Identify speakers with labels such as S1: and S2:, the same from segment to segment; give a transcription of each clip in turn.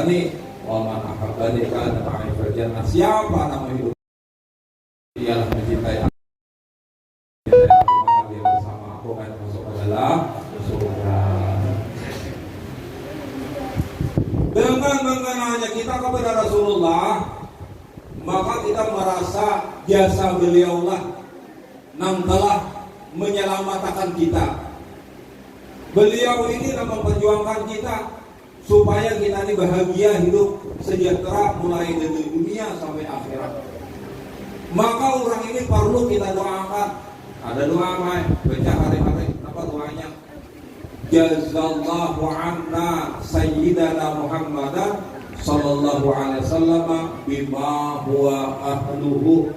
S1: ahabbani wa man ahabbani kana ma'i fil jannah. Siapa nama hidup ialah mencintai aku, maka dia bersama aku akan masuk ke dalam surga. Dengan mengenalnya kita kepada Rasulullah, maka kita merasa jasa beliaulah yang telah menyelamatkan kita. Beliau ini yang memperjuangkan kita supaya kita ini bahagia, hidup sejahtera mulai dari dunia sampai akhirat. Maka orang ini perlu kita doakan. Ada doa apa? Baca hari-hari. Apa doanya? Jazallahu anna sayyidana Muhammadan sallallahu alaihi wasallam bima huwa ahluhu.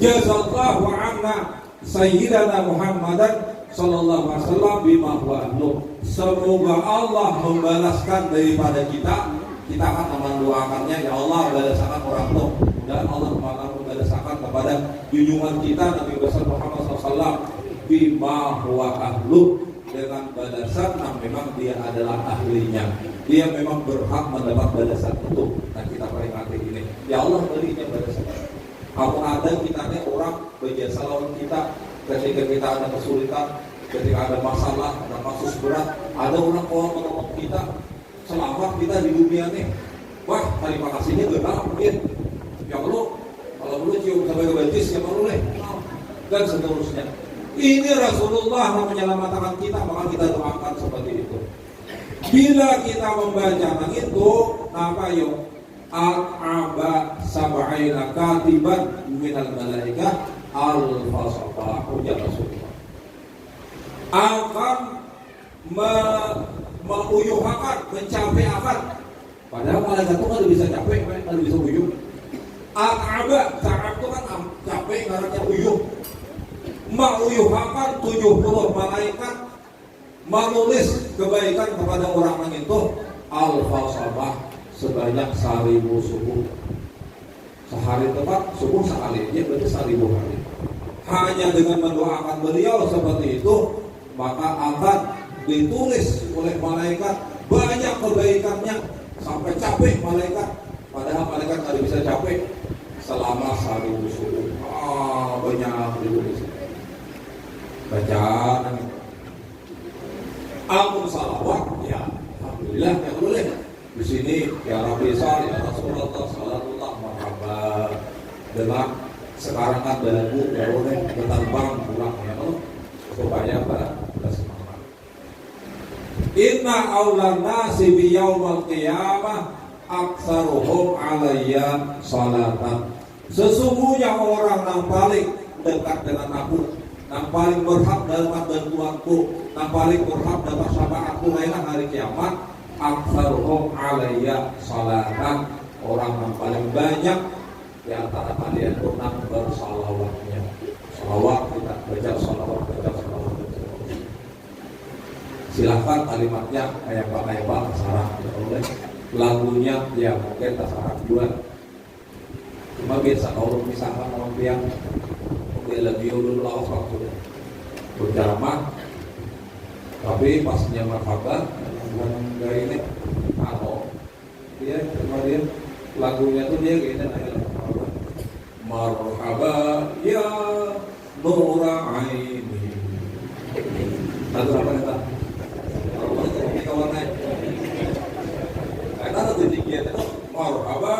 S1: Jazallahu anna sayyidana Muhammadan sallallahu alaihi wasallam bima huwa ahluhu. Semoga Allah membalaskan daripada kita akan mendoakannya, ya Allah balasakan orang tua, dan Allah akan membalaskan kepada junjungan kita Nabi besar Muhammad SAW bima huwa ahluhu, dengan balasan yang memang dia adalah ahlinya. Dia memang berhak mendapat balasan itu. Dan kita peringati ini, ya Allah berikan balasan. Kalau ada kita ini orang berjasa lawan kita ketika kita ada kesulitan, ketika ada masalah, ada kasus berat, ada orang yang menolong kita selamat kita di dunia nih. Wah, terima kasihnya gak mungkin. Ya Allah, kalau perlu cium sampai ke betis, ya perlu deh. Dan seterusnya. Ini Rasulullah yang menyelamatkan kita, maka kita doakan seperti itu. Bila kita membaca nang itu, apa yuk? Al-aba sab'ina katiban minal malaikah al-fasabah ujar Rasulullah akan menguyuhakan, mencapai akan. Padahal malaikat itu kan bisa capek, kan bisa uyuh. Al-aba, saat itu kan capek karena uyuh. Menguyuhakan 70 malaikat menulis kebaikan kepada orang yang itu al-fasabah sebanyak 1000 subuh. Sehari tepat subuh sekali, dia berarti 1000 hari. Hanya dengan mendoakan beliau seperti itu, maka akan ditulis oleh malaikat banyak kebaikannya sampai capek malaikat. Padahal malaikat tidak bisa capek selama 1000 subuh. Banyak ditulis. Bacaan amun salawat, ya alhamdulillah ya boleh. Di sini ya Rabbi sal, ya Rasulullah sallallahu marhaba. Dengan sekarang kan belagu ya boleh bertambang pulang ya Allah supaya bersemangat. Inna aulan nasi bi yaumal qiyamah aktsaruhum alayya salatan. Sesungguhnya orang yang paling dekat dengan aku, yang paling berhak dapat bantuanku, yang paling berhak dapat syafaatku lainlah hari kiamat, aktsaruhum alayya salatan, orang yang paling banyak di antara kalian pernah bersalawatnya. Salawat kita baca salawat. Silahkan kalimatnya kayak Pak terserah, tidak boleh. Lagunya ya mungkin terserah juga. Cuma biasa kalau misalkan orang yang lebih dulu lawas waktu berceramah, tapi pasnya marhaban bukan gaya ini atau dia kemudian lagunya tuh dia gini marhaba ya nura aini. Lagu apa kata? Kalau itu kawannya kata tuh dikit marhaba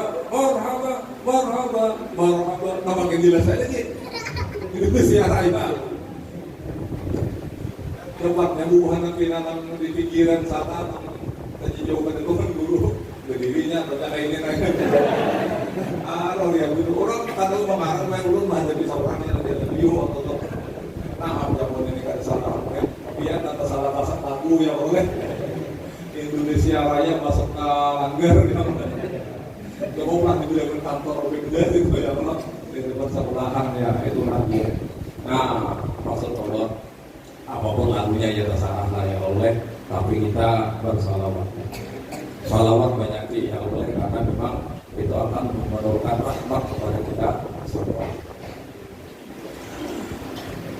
S1: nama kegilaan saya lagi itu siara itu tempatnya bukan pinanang di pikiran saat jauh-jauh itu kan guru berdirinya pada ini kalau ya gitu orang kadang mengarang main ulun mah jadi seorangnya dia lebih atau nah jaman ini kan salah kan biar tata salah pasang lagu ya boleh Indonesia Raya masuk ke langgar gitu coba pulang di kantor beda itu ya Allah di tempat sebelahan ya itu lagi. Nah maksud Allah apapun lagunya ya terserah lah ya Allah, tapi kita bersalawat. Salawat banyak ya Allah karena memang itu akan menurunkan rahmat kepada kita semua.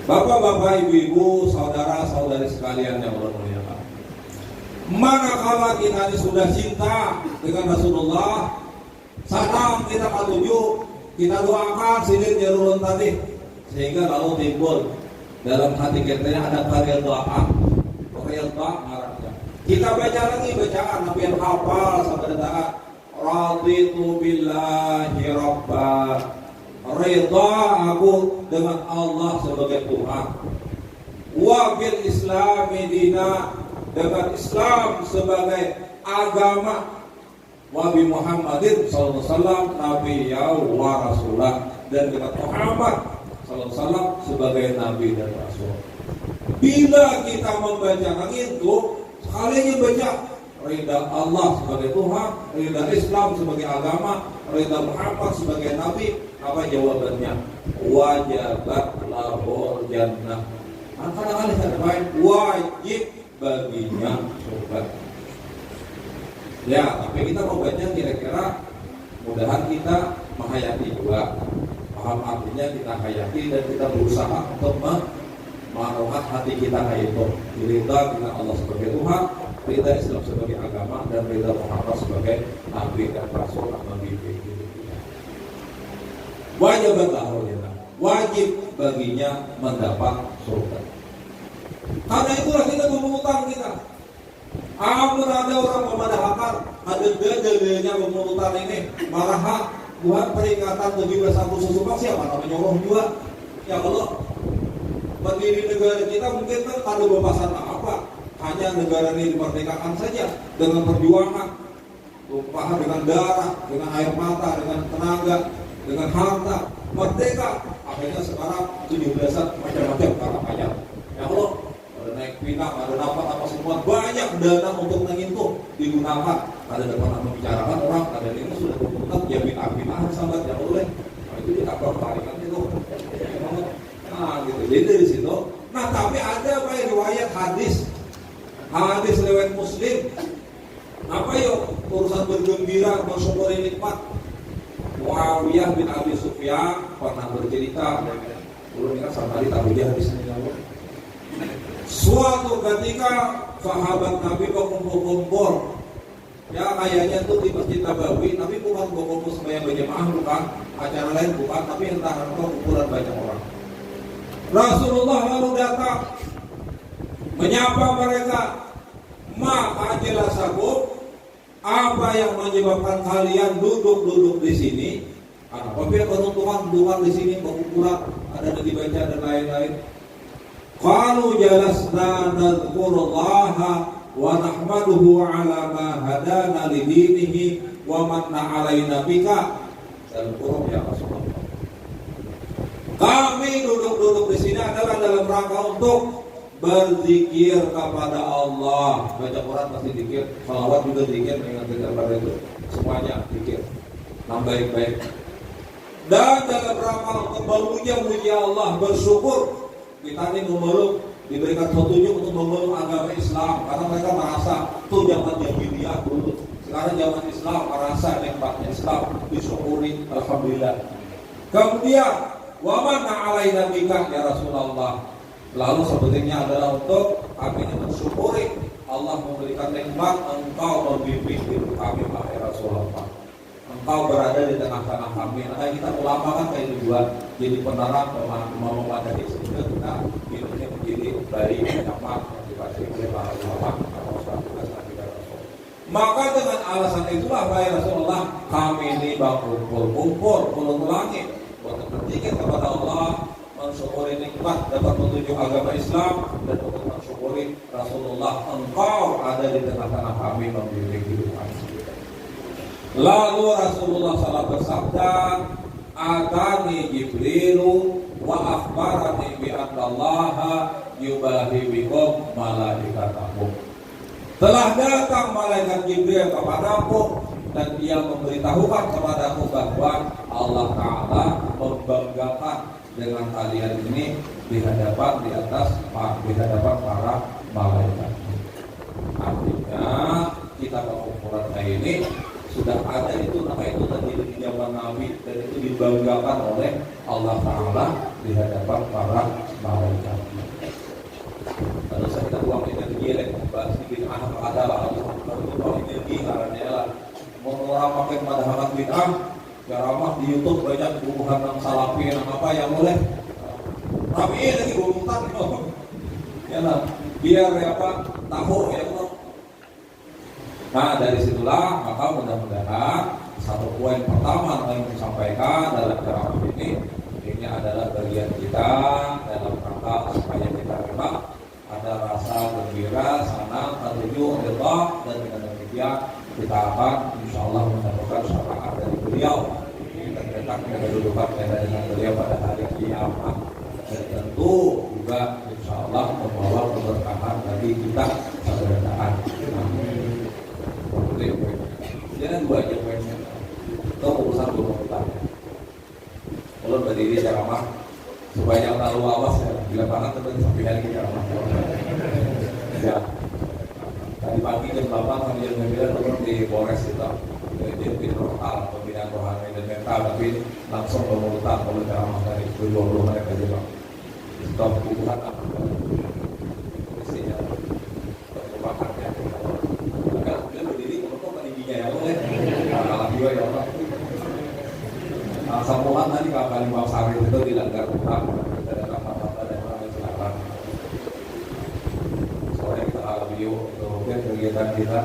S1: Bapak-bapak, ibu-ibu, saudara-saudari sekalian yang Allah muliakan. Manakala kita ini sudah cinta dengan Rasulullah, salam kita katuju, kita doakan silin jarurun tadi, sehingga lalu timbul dalam hati kita ada karya doa marahnya. Kita baca lagi bacaan Nabi yang hafal sampai detaan raditu billahi rabba, ridha aku dengan Allah sebagai Tuhan, wa bil islami dina, dengan Islam sebagai agama, wa bi Muhammadin sallallahu alaihi wasallam nabiyya wa rasulah, dan dengan Muhammad sallallahu alaihi wasallam sebagai nabi dan rasul. Bila kita membaca itu, sekalinya baca ridha Allah sebagai Tuhan, ridha Islam sebagai agama, ridha Muhammad sebagai nabi, apa jawabannya? Wajabat lahul jannah. Kadang-kadang ada wajib baginya surga. Ya, tapi kita mau baca kira-kira mudahan kita menghayati juga, paham artinya kita hayati dan kita berusaha untuk menaruhkan hati kita itu ridha dengan Allah sebagai Tuhan, ridha Islam sebagai agama, dan ridha Muhammad sebagai nabi dan rasul dan pembimbing hidup kita. Wajib baginya mendapat surga. Karena itulah kita memungutan kita. Amun ada orang memadahkan, ada dalilnya memungutan ini, malah buat peringatan bagi bersatu susukan, siapa yang menyuruh juga? Ya Allah, berdiri negara kita mungkin kan ada bebasan apa? Hanya negara ini dimerdekakan saja dengan perjuangan, tumpahan dengan darah, dengan air mata, dengan tenaga, dengan harta, merdeka. Akhirnya sekarang 17-an macam-macam karena pajak. Ya Allah, ada naik pinang, ada dapat apa semua, banyak dana untuk mengintu digunakan. Ada pernah membicarakan orang, ada ini sudah dibutuhkan, ya bina-binaan sambat, ya boleh. Nah, itu kita berparikan itu. Nah gitu, jadi dari situ. Nah tapi ada apa ya riwayat hadis riwayat Muslim. Apa yuk urusan bergembira, bersyukuri nikmat. Muawiyah bin Abi Sufyan pernah bercerita, dulu ini kan sama tahu dia hadisnya. Suatu ketika sahabat Nabi berkumpul-kumpul, ya kayaknya tuh di Masjid Nabawi, tapi bukan berkumpul sembahyang berjamaah, bukan acara lain, bukan, tapi entah apa kumpulan banyak orang. Rasulullah lalu datang menyapa mereka, maka jelasakum, apa yang menyebabkan kalian duduk di sini? Apa biar penuntukan di sini berkumpulan, ada dibaca dan lain-lain. Qalu jalasna nadhkurullaha wa nahmaduhu ala ma hadana li dinihi wa manna alaina bika. Al-Qur'an ya Rasulullah. Kami duduk di sini adalah dalam rangka untuk berzikir kepada Allah. Baca Quran pasti zikir, salawat juga zikir, mengingatkan kepada itu. Semuanya zikir. Baik-baik. Dan dalam rangka untuk memuji Allah, bersyukur. Kita ini memeluk, diberikan petunjuk untuk memeluk agama Islam, karena mereka merasa tuh zaman jahiliyah dulu. Sekarang zaman Islam merasa nikmatnya Islam, disyukuri, alhamdulillah. Kemudian wa manna alaina bika ya Rasulullah. Lalu sebetulnya adalah untuk kami mensyukuri Allah memberikan nikmat engkau membimbing hidup kami wahai Rasulullah. Engkau berada di tengah-tengah kami. Nah kita ulama kan kayak juga jadi penerang memadai sehingga kita hidupnya menjadi baik, nyaman, yang dipasai oleh para ulama atau sahabat Nabi dan Rasul. Maka dengan alasan itulah wahai Rasulullah, kami ini berkumpul ulang-ulangi untuk berzikir kepada Allah, mensyukuri nikmat dapat menuju agama Islam, dan untuk mensyukuri Rasulullah, engkau ada di tengah-tengah kami membimbing hidup kami. Lalu Rasulullah SAW bersabda, atani Jibrilu wa akhbarani bi annallaha yubahi bikum malaikatahu. Telah datang malaikat Jibril kepadaku dan dia memberitahukan kepadaku bahwa Allah Ta'ala membanggakan dengan kalian ini di hadapan para malaikat. Artinya kita berkumpulan ini sudah ada itu, nama itu tadi di zaman Nabi, dan itu dibanggakan oleh Allah Ta'ala di hadapan para malaikat. Lalu saya kita buang ini gila bahas sedikit anak adalah itu paling tinggi karena lah mau orang pakai madhabat bid'ah garamah di YouTube banyak hubungan yang salafi yang apa yang boleh tapi ini lagi gulutan ya lah biar apa tahu ya Allah. Nah dari situlah maka mudah-mudahan satu poin pertama yang disampaikan dalam ceramah ini adalah bagian kita dalam rangka supaya kita memang ada rasa gembira, senang, tertuju, ridha, dan dengan demikian kita akan insyaallah mendapatkan syafaat dari beliau dan kita kedudukan dengan beliau pada hari kiamat dan tentu juga insyaallah membawa keberkahan bagi kita keberkahan. Jangan buat poinnya. Itu urusan dulu kita. Kalau berdiri ceramah supaya terlalu awas ya, bila banget terus sampai hari ceramah. Ya. Tadi pagi jam 8 sampai jam 9 turun di Polres itu. Di portal pembinaan rohani dan mental, tapi langsung pemungutan kalau ceramah dari 20 menit aja bang. Stop bukan apa. Mestinya terlupakannya. Maka dia berdiri untuk tingginya ya Allah. Kalau juga ya Allah. Sampulan tadi kapan Imam Sari itu dilanggar utang dari kata-kata dan orang silakan. Soalnya kita alami yuk, itu mungkin kegiatan kita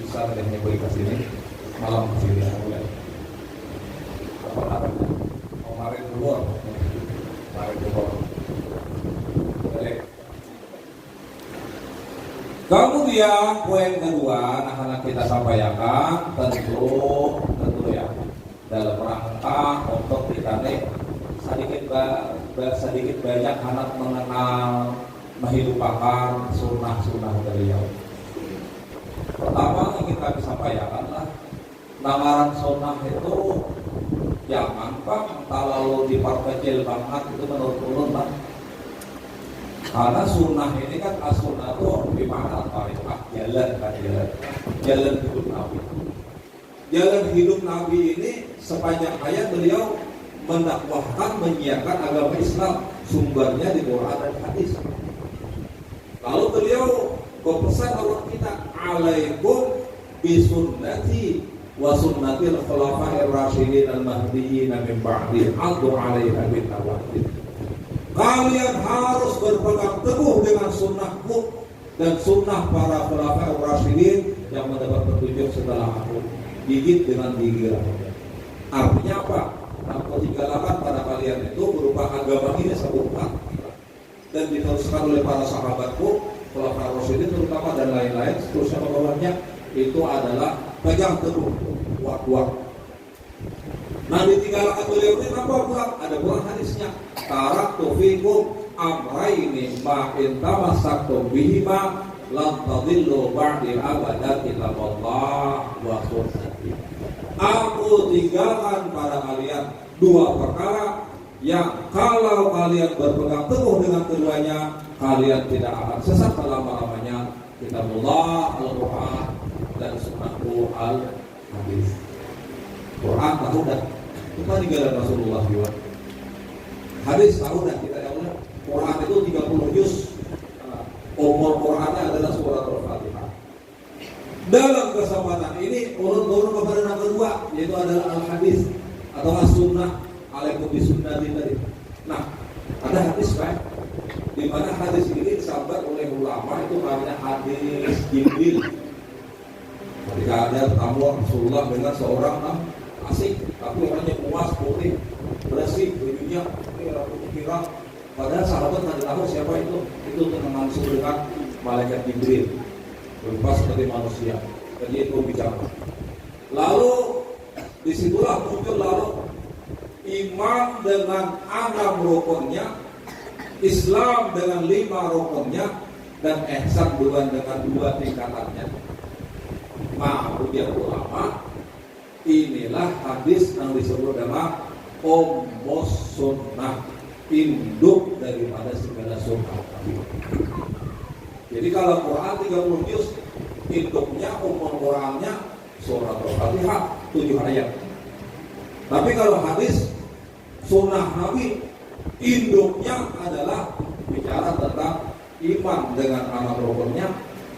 S1: bisa menyebut ke sini malam ke sini mulai. Apa namanya? Kemarin dulu, Baik. Kemudian poin kedua, anak-anak kita sampaikan tentu ya. Dalam rangka untuk kita sedikit banyak anak mengenal menghidupkan sunnah beliau. Pertama yang kita bisa sampaikanlah namaran sunnah itu jangan Pak kalau diperkecil banget itu menurun Pak. Karena sunnah ini kan as-sunnah itu bimana tariqah jalan hidup Nabi. Jalan hidup Nabi ini sepanjang hayat beliau mendakwahkan, menyiarkan agama Islam, sumbernya di Quran dan hadis. Lalu beliau berpesan kepada kita, alaikum bisunnati wa sunnatil khulafa'ir rasyidin al-mahdiyyin min ba'di, addu 'alaiha bin nawajid. Kalian harus berpegang teguh dengan sunnahku dan sunnah para khulafa'ir rasyidin yang mendapat petunjuk setelah aku. Gigit dengan gigi. Artinya apa? Aku tinggalkan pada kalian itu berupa agama ini sempurna dan diteruskan oleh para sahabatku, para rasulullah terutama dan lain-lain. Seterusnya bawahnya itu adalah pegang teguh, kuat. Nah ditinggalkan beliau ini apa pula? Ada buah hadisnya. Taraktu fikum amraini ma in tamassaktum bihima lan tadillu ba'di abada kitaballah wa sunnati. Aku tinggalkan pada kalian dua perkara yang kalau kalian berpegang teguh dengan keduanya, kalian tidak akan sesat selama-lamanya. Kitabullah, Al-Quran dan sunnahku al-hadis. Quran tahu dah, kita tinggalan Rasulullah juga. Hadis tahu dah kita ya Allah. Quran itu 30 juz. Umur Qurannya adalah surat Al-Fatihah. Dalam kesempatan ini turun kepada yang kedua, yaitu adalah al-hadis atau as-sunnah, alaikum bisunnati tadi. Nah, ada hadis kan, di mana hadis ini disampaikan oleh ulama itu namanya hadis Jibril. Ketika ada tamu Rasulullah dengan seorang asik, tapi orangnya puas, putih, bersih, bajunya kira. Padahal sahabat tidak tahu siapa itu langsung dengan malaikat Jibril, berupa seperti manusia. Jadi itu bicara. Lalu disitulah muncul iman dengan 6 rukunnya, Islam dengan 5 rukunnya, dan ihsan dengan 2 tingkatannya. Ujian ulama, inilah hadis yang disebut dengan Ummus Sunnah, induk daripada segala sunnah. Jadi kalau Quran 30 juz, induknya umur Qurannya surat Al-Fatihah 7 ayat. Tapi kalau hadis sunnah Nabi, induknya adalah bicara tentang iman dengan amal rukunnya,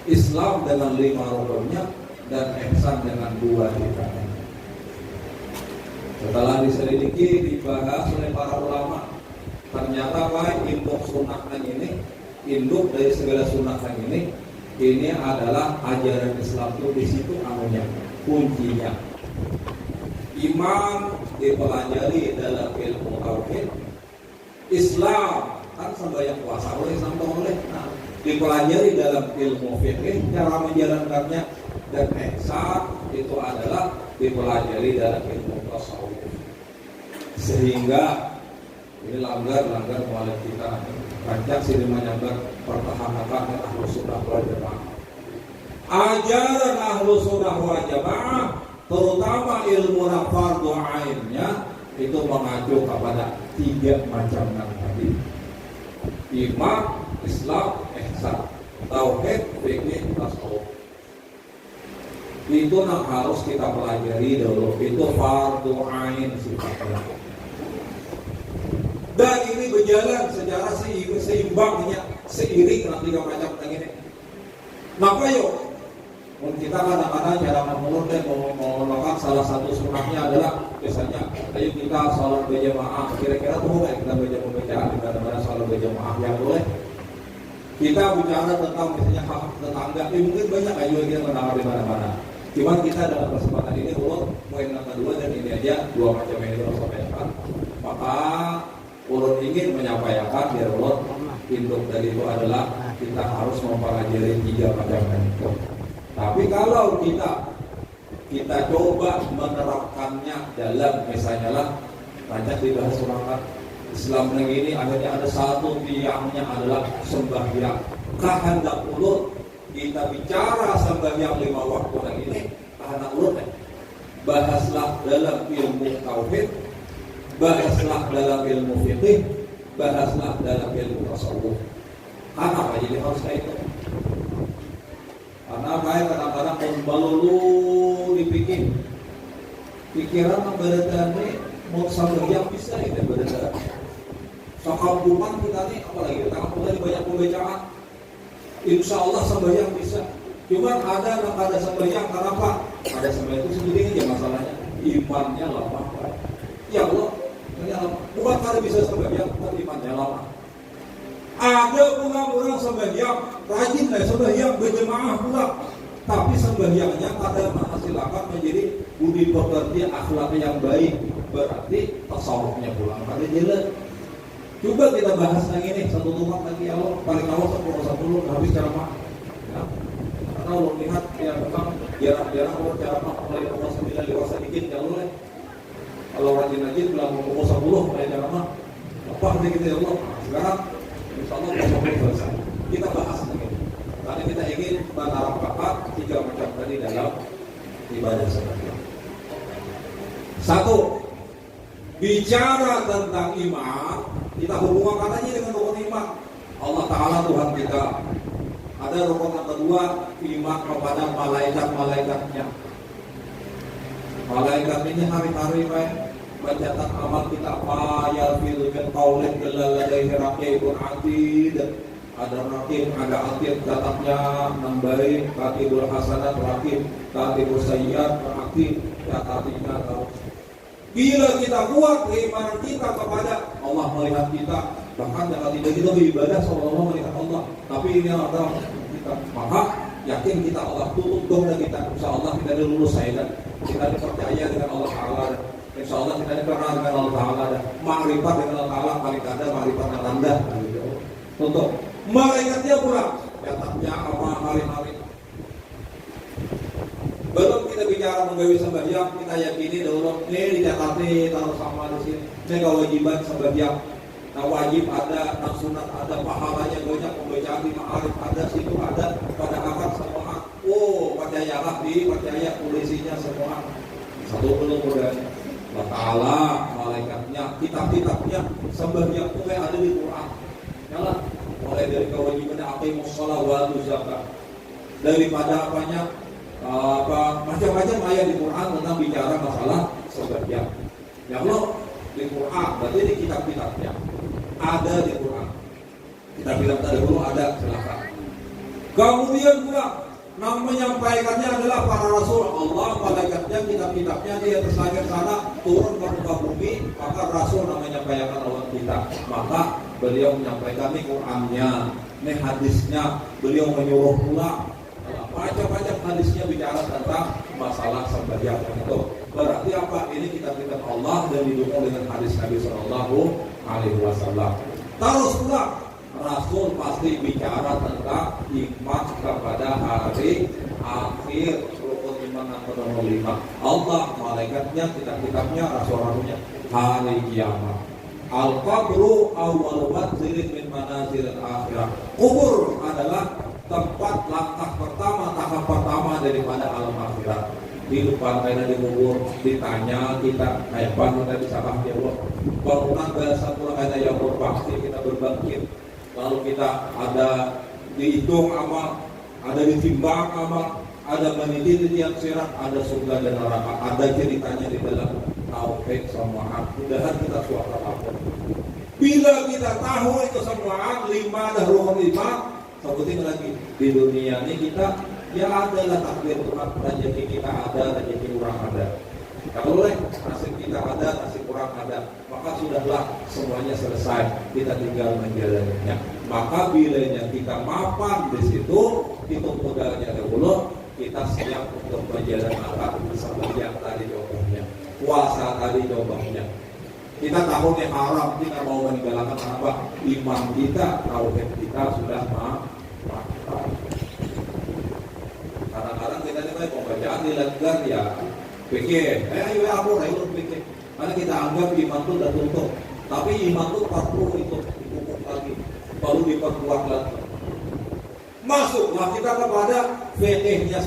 S1: Islam dengan 5 rukunnya, dan ihsan dengan 2 tingkatan. Setelah diselidiki, dibahas oleh para ulama, ternyata induk sunatan ini, induk dari segala sunatan ini adalah ajaran Islam itu di situ anunya, kuncinya. Iman dipelajari dalam ilmu tauhid. Islam kan sembahyang puasa oleh Islam boleh. Nah, dipelajari dalam ilmu fikih cara menjalankannya, dan ihsan itu adalah dipelajari dalam ilmu tasawuf. Sehingga ini langgar mulai kita rancang sini menyambar pertahanan Ahlus Sunnah wal Jamaah. Ajaran Ahlus Sunnah wal Jamaah terutama ilmu fardu ainnya itu mengacu kepada 3 macam tadi: iman, Islam, ihsan, tauhid, fikih, tasawuf. Itu yang harus kita pelajari dulu. Itu fardu ain sifatnya. Dan ini berjalan secara seimbangnya, seiring dengan 3 macam ini. Maka yuk, kita kadang-kadang cara melakukan salah satu sunnahnya adalah biasanya, ayo kita sholat berjamaah. Kira-kira tuh kayak kita baca di mana-mana sholat berjamaah yang boleh. Kita bicara tentang misalnya hak tetangga, mungkin banyak aja kita mendengar di mana-mana. Cuman kita dalam kesempatan ini ulun poin yang kedua, dan ini aja 2 macam yang kita sampaikan. Maka ulun ingin menyampaikan biar ulun induk dari itu adalah kita harus mempelajari 3 macam itu. Tapi kalau kita coba menerapkannya dalam misalnya lah banyak dibahas orang Islam ini, akhirnya ada satu tiangnya adalah sembahyang. Kehendak ulun kita bicara sembahyang 5 waktu ini, kehendak ulun bahaslah dalam ilmu tauhid, bahaslah dalam ilmu fikih, bahaslah dalam ilmu tasawuf. Kenapa jadi harus kayak itu? Karena kayak kadang-kadang melulu dipikir pikiran membedakan ini mau sembahyang bisa itu berbeda. Sakampungan kita nih, apalagi kita mulai banyak pembacaan, insya Allah sembahyang bisa. Cuman ada sembahyang, kenapa? Ada sembahyang itu sendiri aja masalahnya, imannya lemah. Ya Allah, bukan karena bisa sembahyang, tapi imannya lemah. Ada pula orang sembahyang, rajin lah sembahyang berjemaah pula, tapi sembahyangnya kadang menghasilkan menjadi budi pekerti akhlak yang baik, berarti tasawufnya pulang pada jalan. Coba kita bahas lagi ini satu tumat lagi, ya Allah, paling awal 10 habis ceramah. Ya. Karena Allah lihat ya memang jarang orang ceramah mulai pukul 9 dewasa dikit ya Allah. Kalau rajin bilang pukul 10 mulai ceramah, apa arti kita ya Allah? Sekarang insya Allah selesai. Kita bahas lagi. Karena kita ingin menerapkan 3 macam tadi dalam ibadah sembahyang. 1. Bicara tentang iman, kita hubungkan aja dengan rukun iman. Allah Ta'ala Tuhan kita. Ada rukun yang kedua, iman kepada malaikat-malaikatnya. Malaikat ini hari-hari mencatat amal kita. Ya fil min qaulin illa ladaihi raqibun atid. Ada raqib, ada atid, catatnya nambahin, katibul hasanat raqib, katibul sayyiat raqib, catatnya tahu. Bila kita kuat keimanan kita kepada Allah melihat kita, bahkan jangan tidak kita beribadah seolah-olah melihat Allah, tapi ini adalah kita, maka yakin kita Allah tutup doa kita, insya Allah kita lulus saya, kita dipercaya dengan Allah Taala, insya Allah kita dikenal dengan Allah Taala, makrifat dengan Allah Taala paling ada makrifat yang rendah. Untuk malaikatnya pula, catatnya apa hari-hari. Belum kita bicara menggawe sembahyang, kita yakini dahulu ini dicatati taruh sama di sini. Ini kewajiban sembahyang. Nah wajib ada, nah sunat ada, pahalanya banyak, pembacaan di ma'arif ada, situ ada, pada akad semua. Oh percayalah percaya polisinya semua. Satu belum udah. Allah Ta'ala, malaikatnya, kitab-kitabnya, sembahyang itu ada di Quran. Yalah, mulai dari kewajiban aqimus shalah wa atuz zakat. Daripada apanya? Macam-macam ayat di Quran tentang bicara masalah sembahyang. Ya Allah, di Quran, berarti di kitab-kitabnya ada di Quran. Kitab-kitab tadi dulu ada, silakan. Kemudian pula menyampaikannya adalah para rasul Allah, malaikatnya, kitab-kitabnya di atas langit sana turun ke muka bumi, maka rasul menyampaikan Allah kita. Maka beliau menyampaikan ini Qur'annya, ini hadisnya, beliau menyuruh pula macam-macam hadisnya bicara tentang masalah sembahyang itu. Berarti apa? Ini kitab-kitab Allah dan didukung dengan hadis Nabi Shallallahu Alaihi Wasallam. Terus pula Rasul pasti bicara tentang iman kepada hari akhir, rukun iman nomor 5. Allah, malaikatnya, kitab-kitabnya, rasul-rasulnya, hari kiamat. Al-qabru awwal manzilin min manazil akhirah. Kubur adalah tempat langkah pertama, tahap pertama daripada alam akhirat. Hidup karena dikubur, ditanya kita kayak bangun dari sabah ya Allah. Bangunan bahasa pula kata ya Allah, pasti kita berbangkit. Lalu kita ada dihitung amal, ada ditimbang amal, ada meniti tiap sirat, ada surga dan neraka, ada ceritanya di dalam tauhid semua. Mudahan kita suara lapor. Bila kita tahu itu semua 5 dan rukun 5, sebutin lagi di dunia ini kita ya adalah takdir Tuhan, rezeki kita ada, rezeki orang ada. Kalau boleh nasib kita ada, nasib orang ada, maka sudahlah semuanya selesai. Kita tinggal menjalaninya. Maka bilanya kita mapan di situ, itu modalnya dahulu. Kita siap untuk menjalani apa seperti yang tadi contohnya, puasa tadi contohnya. Kita tahu yang haram, kita mau meninggalkan apa? Iman kita, tauhid kita sudah mantap. Kadang-kadang kita ini pembacaan dilanggar ya. Pikir, ayo pikir. Karena kita anggap iman itu sudah tutup. Tapi iman itu perlu itu dipupuk lagi, baru diperkuat lagi. Masuklah kita kepada fikihnya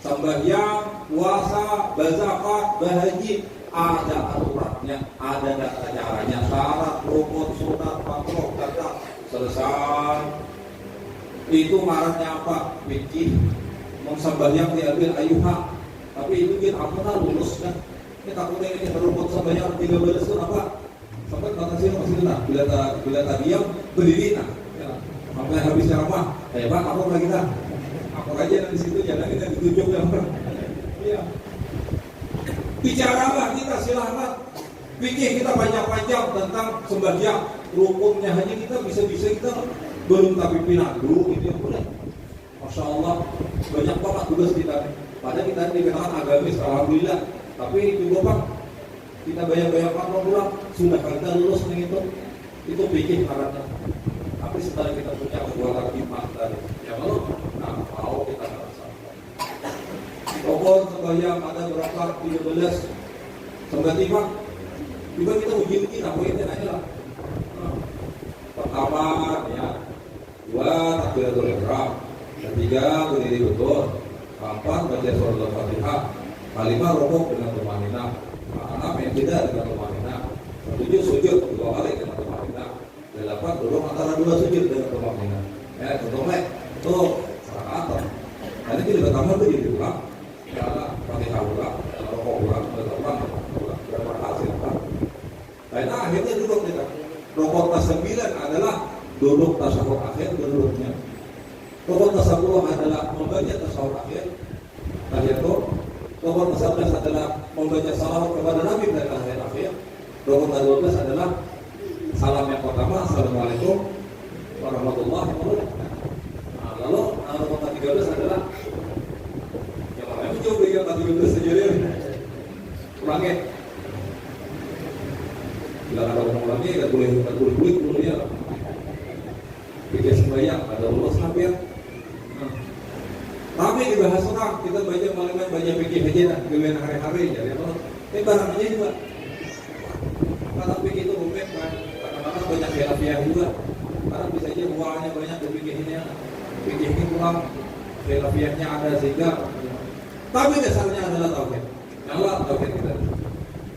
S1: sembahyang, puasa, berzakat, berhaji. Ada aturannya, ada data caranya, syarat, rukun, sunat, makruh, kata selesai. Itu marahnya apa? Fikih. Sembahyang diambil ayuha. Tapi itu kita apa lulus kan? Ini takutnya ini berukut sembahyang 13 itu apa? Sampai masih nah, bila tadi yang berdiri nah, ya, sampai habis ceramah, Pak, apa lagi kita? Apa aja di situ jangan kita ditunjuk ya. Iya. Bicaralah kita silahkan. Pikir kita banyak-banyak tentang sembahyang, rukunnya hanya kita bisa-bisa kita belum tapi pinandu gitu ya boleh. Masya Allah banyak banget tugas kita. Padahal kita dikatakan agamis, alhamdulillah. Tapi juga Pak, kita banyak-banyak pulang sudah kita lulus nih itu pikir karena. Tapi setelah kita punya kekuatan iman tadi, ya kalau mau kita merasa. Pokok sembahyang ada berapa 13 sampai 5. Juga kita uji apa itu aja lah. Pertama ya, 2 takbiratul ihram, 3 berdiri betul, 4 baca surat Al-Fatihah, 5 rukuk dengan tumanina, 6 yang tidak dengan tumanina, 7 sujud 2 kali dengan tumanina, 8 duduk antara 2 sujud dengan tumanina. Ya contohnya tuh rakaat. Nanti kita pertama itu jadi ulang, karena Fatihah ulang, rukuk ulang, ulang, berapa hasil kan? Karena akhirnya duduk kita. Rukuk ke-9 adalah duduk tasyahud akhir duduknya. Rukuk ke-10 adalah membaca tasyahud akhir. Tahiyatul. Rukuk ke-11 adalah membaca salawat kepada Nabi dan akhir. Rukuk ke-12 adalah salam yang pertama, assalamualaikum warahmatullahi wabarakatuh. Nah, lalu rukuk ke-13 adalah yang mana mencoba yang ke-13 sendiri. Ulangi. Bila ada orang lagi, nggak boleh bulit dulu ya. Pikir sembahyang, ada Allah hampir. Tapi dibahas orang, kita baca malam baca pikir aja, giliran hari-hari jadi apa? Ini barang aja juga. Karena pikir itu rumit kan, kadang-kadang banyak khilafiyah juga. Karena bisa aja buahnya banyak berpikir ini, pikir ini kurang, khilafiyahnya ada sehingga. Tapi dasarnya adalah tauhid. Allah tauhid kita.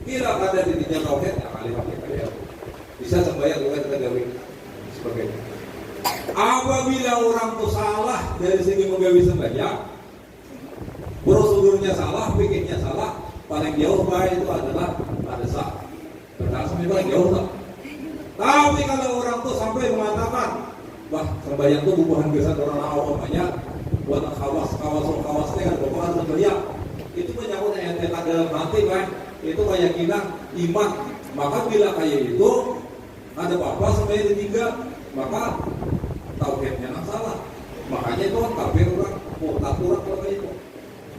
S1: Kira ada di tiga tauhid yang alih kita ya. Bisa sembahyang juga kita gawe sebagainya. Apabila orang itu salah dari segi menggawe sembahyang, prosedurnya salah, pikirnya salah, paling jauh baik itu adalah pada sah. Berarti paling jauh tak. Tapi kalau orang itu sampai mengatakan Wah, sembahyang tuh bubuhan biasa orang awamnya buat kawas-kawas-kawasnya kan bukan sembahyang. Itu menyangkut ente dalam hati kan. Itu keyakinan iman. Maka bila kayak itu ada apa sembahyang ditinggal, maka tauhidnya salah. Makanya itu kan kafir orang, murtad orang kalau kayak itu.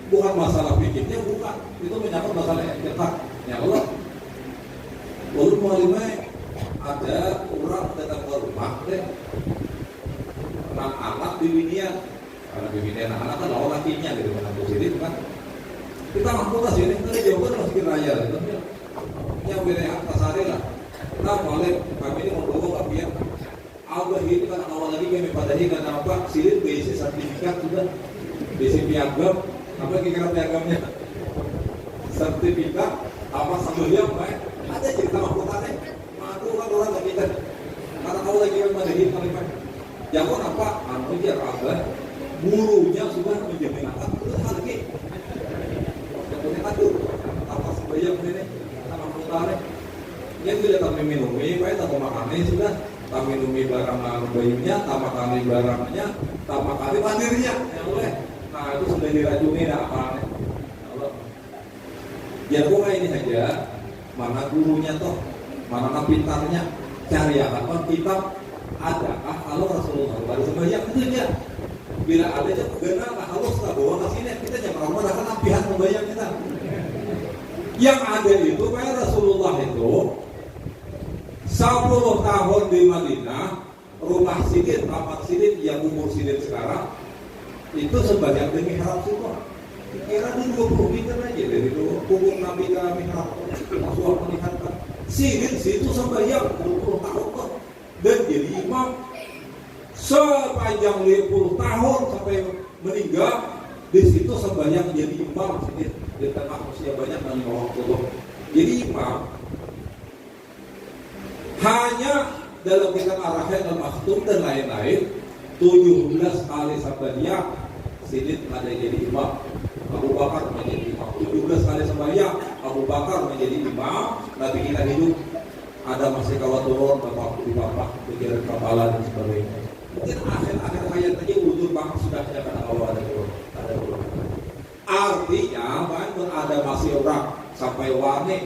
S1: Bukan masalah pikirnya, bukan. Itu menyangkut masalah etikat. Ya Allah. Lalu malimai ada orang datang ke rumah deh. Anak-anak bibinian, karena bibinian anak-anak kan lawan lakinya gitu kan positif kan. Kita mampu kasih ini tadi jawaban masih raya gitu. Yang beda atas hari lah. Nah boleh kami ini mau bawa kapian. Abah itu kan awal lagi kami padahi karena apa? Silit BC sertifikat sudah, BC piagam. Apa kira-kira piagamnya? Sertifikat apa sambil baik. Ada cerita mahkotannya. Aku kan orang lagi kan. Karena kau lagi padahi kalimat. Jangan apa? Anu dia Abah. Gurunya sudah menjamin apa? Terus lagi. Yang punya aduh. Apa sebayang ini? Sama mahkotannya. Yang tidak kami minumi, baik atau makannya sudah. Kami minumi barang bayinya, tak makan barangnya, tak makan pandirnya. Ya oleh. Nah itu sudah diracuni apa? Ya pokoknya ini saja. Mana gurunya toh, mana pintarnya, cari apa kitab adakah kalau Rasulullah baru sembahyang itu aja. Bila ada aja benar kalau setelah bawa ke sini kita jangan ramah akan pihak membayang kita. Yang ada itu kayak Rasulullah itu 10 tahun di Madinah, rumah Sidin, kamar Sidin yang umur Sidin sekarang itu sebanyak demi harap semua. Kira dulu 20 meter aja dari dulu kubur Nabi ke mihrab. Rasulullah melihatkan Sidin situ sembahyang 20 tahun kok dan jadi imam sepanjang 20 tahun sampai meninggal di situ sembahyang jadi imam Sidin di tengah usia banyak dan waktu itu. Jadi imam hanya dalam kitab Ar-Rahyan Al-Maktum dan lain-lain 17 kali sembahyang Sidin ada jadi imam. Abu Bakar menjadi imam. 17 kali sembahyang Abu Bakar menjadi imam. Nabi kita hidup ada masih kawat turun bapak di bapak pikiran kepala dan sebagainya. Mungkin akhir-akhir hayat aja wujud banget sudah ada kata Allah ada turun. Artinya bahkan ada masih orang sampai wani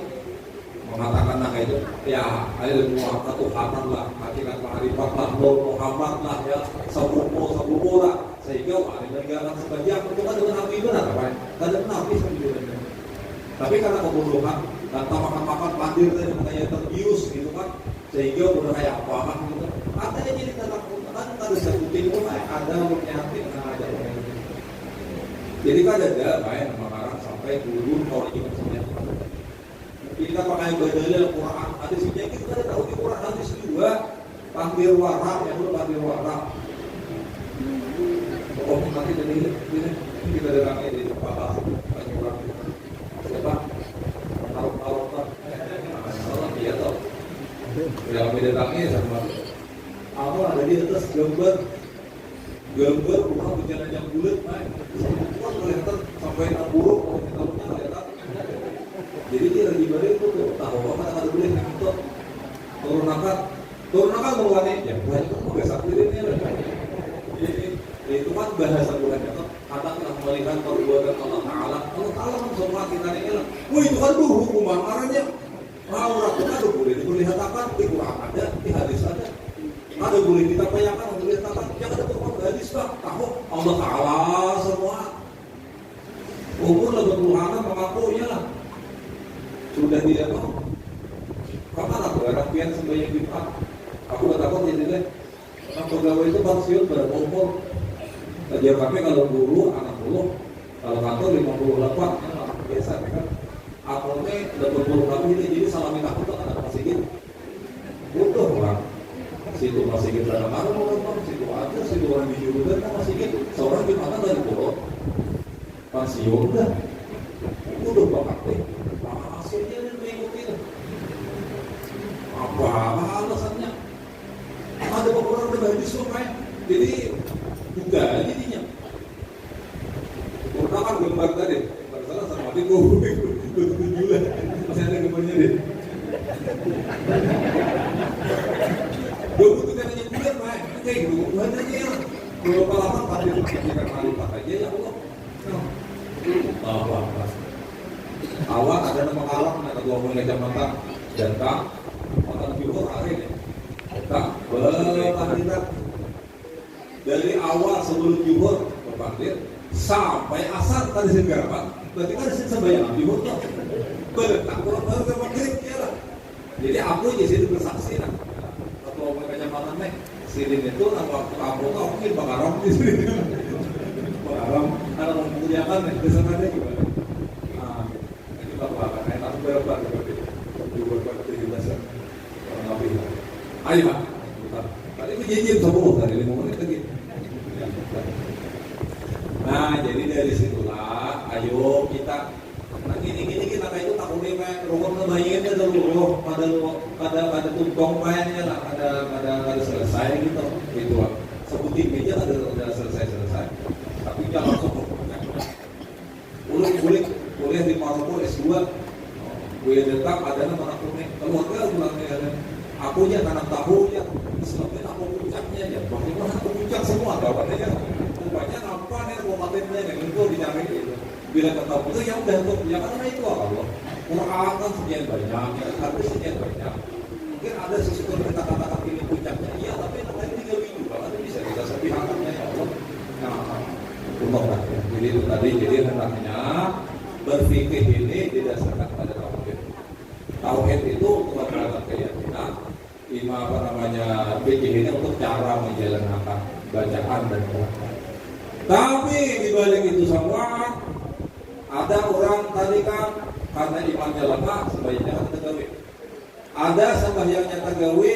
S1: mengatakan nah itu ya ada dua ketuhanan lah hakikat ma'rifat lah Nur Muhammad lah ya sabuku lah sehingga ada negara sebagian itu kan dengan Nabi benar apa ya ada Nabi sebenarnya tapi karena kebodohan dan makan pandir tadi makanya terbius gitu kan sehingga udah kayak apa gitu ada yang jadi dalam kan ada sebutin pun ada penyakit ada jadi kan ada main mengarang sampai dulu kalau ini maksudnya kita pakai badalnya Al-Quran hadisnya kita ada tahu di Quran hadis juga panggil warak yang dulu panggil warak pokoknya nanti jadi ini kita dengarnya di tempat panggil warak siapa taruh kan Allah dia tahu yang beda datangnya sama apa ada di atas gambar bukan bencana yang bulat kan kelihatan sampai 60 kalau kita punya kelihatan. Jadi dia lagi balik itu tuh tahu apa ada boleh itu turun akal mengulangi ya bukan itu bahasa dirinya jadi itu kan bahasa bukan itu kata telah melihat perbuatan Allah Taala kan semua kita ini lah itu kan tuh hukum marahnya orang itu ada boleh diperlihatkan di Quran ada di hadis ada boleh kita bayangkan untuk diperlihatkan jangan ada Quran hadis bang tahu Allah Taala semua umur lebih Tuhan mengakuinya lah sudah tidak mau kapan aku rapian sembahyang Jumat aku gak takut jadi deh nah pegawai itu pensiun berapa umur kerja kami kalau guru anak guru kalau kantor 58 ya biasa kan aku ini 80 kami ini jadi salah minta aku tuh anak masih gitu butuh orang situ masih gitu ada marah situ ada situ orang di Jurudar kan masih gitu seorang Jumatan dari guru pensiun dah udah bapak deh hasilnya dia mengikuti apa alasannya ada beberapa pribadi supaya jadi juga jadinya kan gambar tadi salah sama adikku tujuan masih ada gambarnya deh 23 bulan main kayak gitu bukan aja ya berapa lama tadi kita kali aja ya Allah bahwa awal ada nama kalah ada dua puluh kacamata dan tak mata jujur akhirnya kita berpandiran dari awal sebelum juhur berpandir sampai asar tadi segerapan berarti kan disini sembahyang juhur tuh berletak kurang baru berpandir ya lah jadi aku di sini bersaksi nah atau mau kacamata nih sirin itu waktu aku tau mungkin bakaram di sini bakaram ada menguliakan nih kesannya gimana nah kita bahkan enak berapa berarti juhur berarti dasar orang nabi ayo pak tadi itu janji 10 tadi 5 menit lagi. Nah jadi dari situlah ayo kita nah gini kita kayak itu takutnya kayak rukun kebayiannya dulu pada tumpong mainnya lah ada selesai gitu sebutin meja ada selesai tapi jangan langsung kuliah di Maroko S2 gue tetap ada nama kuning keluarga bilangnya ada aku ya tanam tahu ya sebabnya aku puncaknya ya bagaimana aku puncak semua dapat aja rupanya apa nih komatennya yang itu dicari gitu bila ketemu itu ya udah tuh ya karena itu Allah Quran kan sekian banyak ya hadis sekian banyak mungkin ada sesuatu yang kita katakan ini puncaknya iya tapi namanya 3 minggu bahkan bisa kita sepihaknya ya Allah nah umum kan jadi itu tadi jadi hendaknya berfikih ini didasarkan pada tauhid itu untuk beragam keyakinan fikih ini untuk cara menjalankan bacaan dan Quran. Tapi dibalik itu semua ada orang tadi kan karena imannya lemah sembahyangnya kan tegawi. Ada sembahyangnya tegawi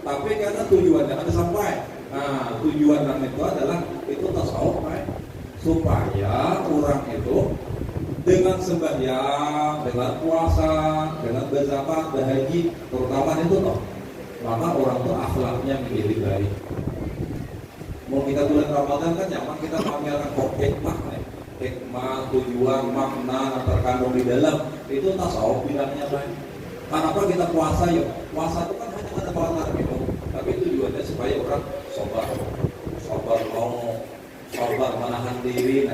S1: tapi karena tujuannya ada sampai. Nah tujuan itu adalah itu tasawuf supaya orang itu dengan sembahyang, dengan puasa, dengan berzakat, berhaji, terutama itu toh, maka orang tuh akhlaknya menjadi baik. Mau kita bulan Ramadan kan nyaman kita pamerkan hikmah, tujuan, makna yang terkandung di dalam itu tasawuf bilangnya baik. Kenapa kita puasa ya? Puasa itu kan hanya ada bahan gitu, tapi tujuannya supaya orang sabar menahan diri,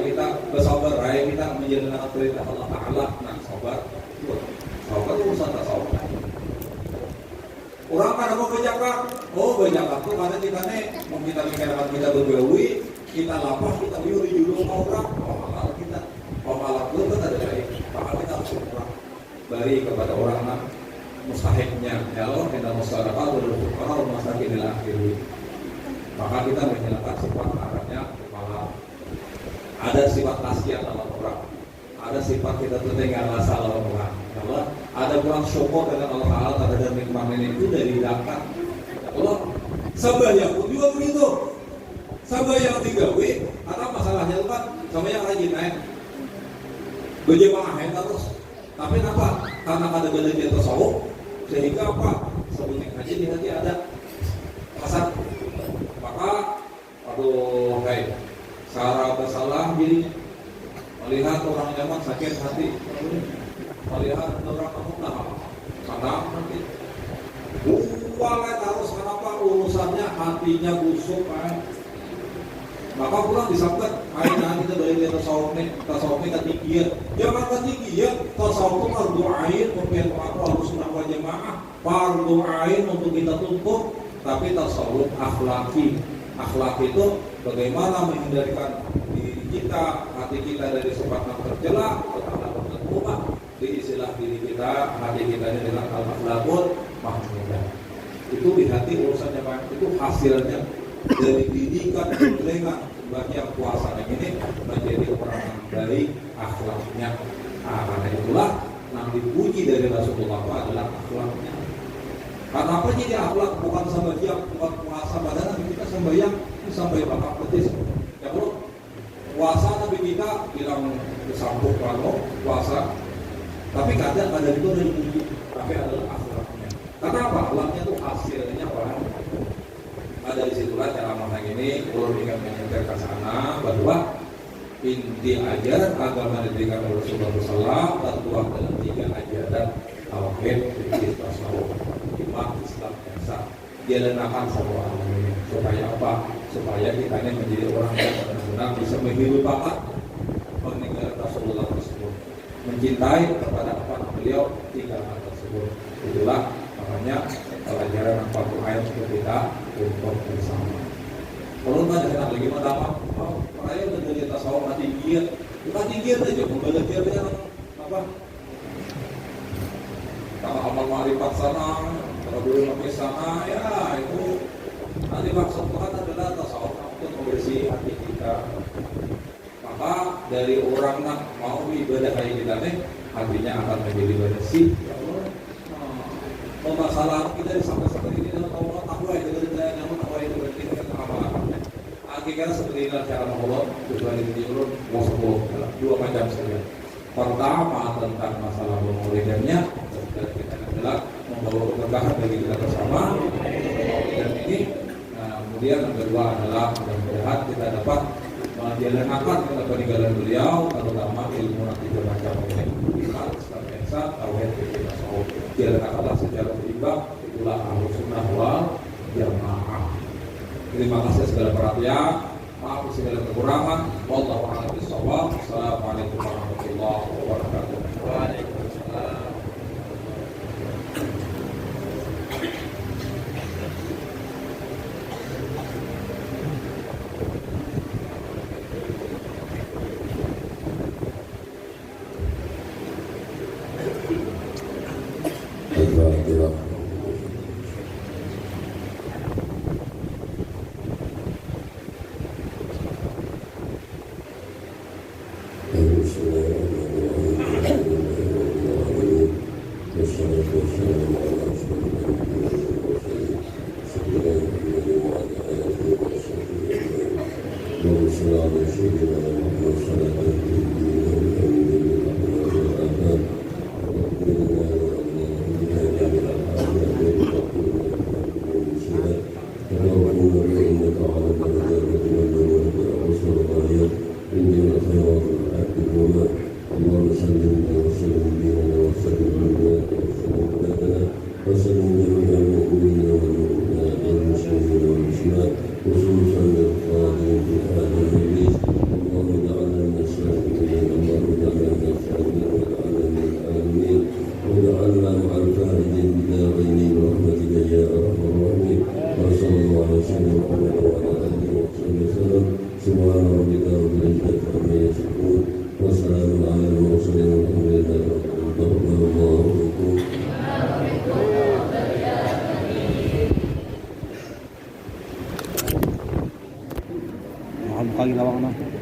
S1: kita bersabar, kita menjalankan perintah Allah Taala. Nah, sabar itu urusan tasawuf. Orang kada mau berzakat, berzakat tuh karena kita nih mau kita mikirkan kita bergawi, kita lapar, kita biuri judul orang, halal kita, halal itu kan ada baik, maka kita harus berkurang beri kepada orang nak mustahiknya, ya Allah kita masyarakat berdoa rumah sakit di akhir. Maka kita menghilangkan sifat arahnya kepala. Ada sifat kasihan dalam orang, ada sifat kita terdengar rasa dalam orang. Allah, ada kurang syukur dengan Allah Taala terhadap nikmat ini itu dari dapat. Allah, sembahyang pun juga begitu. Sembahyang 3W, atau masalahnya itu kan sembahyang rajin berjemaah terus. Tapi apa? Karena ada belajar tasawuf, sehingga apa? Sebutnya haji di hati ada kasar. Maka cara bersalah dirinya melihat orang nyaman sakit hati melihat orang kamu karena nanti harus kenapa urusannya hatinya busuk maka pulang disabet akhirnya kita balik ke tasawufnya ketinggian jangan ketinggian tasawuf itu fardu ain mungkin aku harus melakukan jemaah fardu ain untuk kita tuntut tapi tasawuf akhlak itu bagaimana menghindarkan diri kita, hati kita dari sifat yang tercela, terhadap berubah. Di istilah diri kita, hati kita ini dengan al-akhlaqul mahmudah. Itu di hati urusannya Pak. Itu hasilnya dari didikan dengan bagi yang puasa ini menjadi orang yang baik akhlaknya. Karena itulah yang dipuji dari Rasulullah adalah akhlaknya. Karena apa jadi akhlak bukan sembahyang, bukan puasa padahal kita sembahyang sampai bakal petis. Ya bro, puasa tapi kita bilang disambung kalau puasa, tapi kadang itu dari puji, tapi adalah akhlaknya. Karena apa? Akhlaknya itu hasilnya orang. Ada di situlah cara ngomong ini, kalau ingin menyentuh ke sana bahwa inti ajaran agama diberikan oleh Rasulullah SAW tertuang dalam 3 ajaran tauhid, fikih, tasawuf, iman, Islam. jalanan sama ini supaya apa? Supaya kita ini menjadi orang yang benar-benar bisa menghidupkan peninggalan Rasulullah tersebut, mencintai kepada apa beliau tinggalkan tersebut. Itulah makanya pelajaran Al-Quran ayat kita untuk bersama. Kalau nggak ada lagi mana apa? Saya udah dari tasawuf mati giat aja, belajarnya apa? Kalau amal ma'rifat sana, kalau dulu pakai sana, ya itu nanti maksud Tuhan adalah tasawuf untuk membersih hati kita. Maka dari orang yang mau ibadah kayak kita nih, hatinya akan menjadi bersih. Ya Allah, masalah kita sampai seperti ini dalam Allah takwa itu dari namun takwa itu berarti amalan. Akhirnya seperti ini cara Allah tujuan ini urut dua macam saja. Pertama tentang masalah pemaulidannya, dan kita adalah membawa keberkahan bagi kita bersama. Dan ini, kemudian yang kedua adalah mudah-mudahan kita dapat menjalankan peninggalan beliau, terutama ilmu nanti bermacam iman, Islam, ihsan, tauhid, fikih, tasawuf. Jalankanlah secara berimbang, itulah Ahlussunnah wal Jamaah. Terima kasih segala perhatian, maaf segala kekurangan. Wallahu a'lam bishawab. Assalamualaikum warahmatullahi wabarakatuh. Waalaikumsalam.
S2: Kali lawang na.